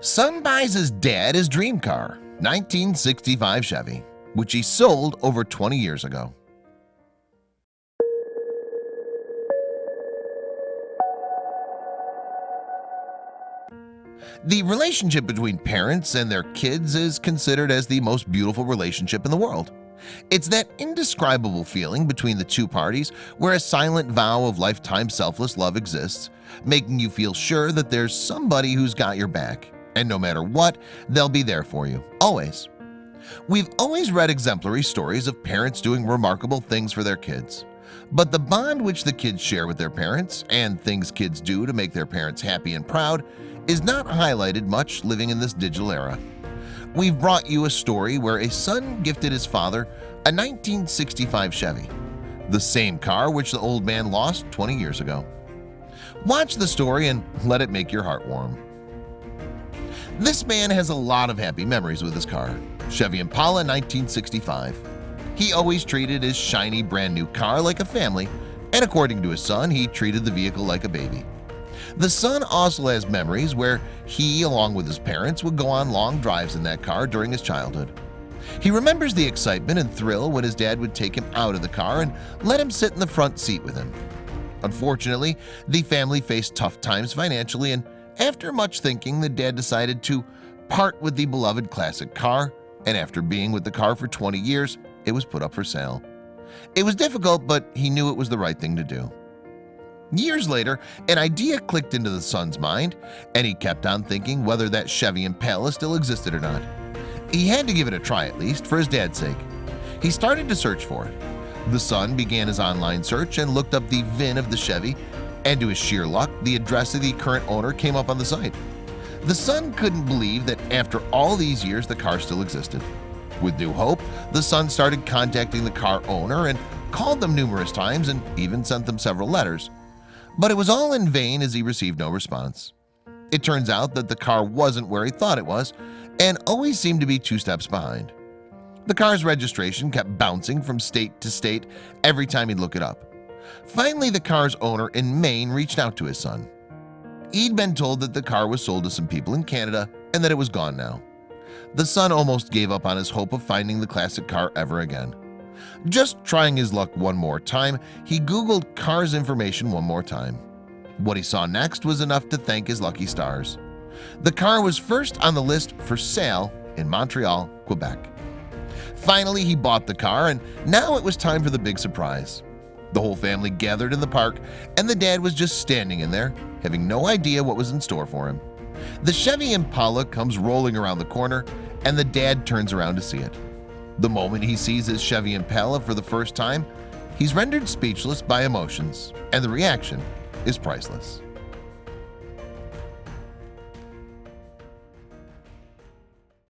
Son buys his dad his dream car, 1965 Chevy, which he sold over 20 years ago. The relationship between parents and their kids is considered as the most beautiful relationship in the world. It's that indescribable feeling between the two parties where a silent vow of lifetime selfless love exists, making you feel sure that there's somebody who's got your back, and no matter what, they'll be there for you, always. We've always read exemplary stories of parents doing remarkable things for their kids. But the bond which the kids share with their parents and things kids do to make their parents happy and proud is not highlighted much living in this digital era. We've brought you a story where a son gifted his father a 1965 Chevy, the same car which the old man lost 20 years ago. Watch the story and let it make your heart warm. This man has a lot of happy memories with his car, Chevy Impala 1965. He always treated his shiny brand new car like a family, and according to his son, he treated the vehicle like a baby. The son also has memories where he, along with his parents, would go on long drives in that car during his childhood. He remembers the excitement and thrill when his dad would take him out of the car and let him sit in the front seat with him. Unfortunately, the family faced tough times financially, and after much thinking, the dad decided to part with the beloved classic car, and after being with the car for 20 years, it was put up for sale. It was difficult, but he knew it was the right thing to do. Years later, an idea clicked into the son's mind, and he kept on thinking whether that Chevy Impala still existed or not. He had to give it a try at least, for his dad's sake. He started to search for it. The son began his online search and looked up the VIN of the Chevy, and to his sheer luck, the address of the current owner came up on the site. The son couldn't believe that after all these years the car still existed. With new hope, the son started contacting the car owner and called them numerous times and even sent them several letters. But it was all in vain as he received no response. It turns out that the car wasn't where he thought it was and always seemed to be 2 steps behind. The car's registration kept bouncing from state to state every time he'd look it up. Finally, the car's owner in Maine reached out to his son. He'd been told that the car was sold to some people in Canada and that it was gone now. The son almost gave up on his hope of finding the classic car ever again. Just trying his luck one more time, he Googled car's information one more time. What he saw next was enough to thank his lucky stars. The car was first on the list for sale in Montreal, Quebec. Finally, he bought the car, and now it was time for the big surprise. The whole family gathered in the park, and the dad was just standing in there, having no idea what was in store for him. The Chevy Impala comes rolling around the corner, and the dad turns around to see it. The moment he sees his Chevy Impala for the first time, he's rendered speechless by emotions, and the reaction is priceless.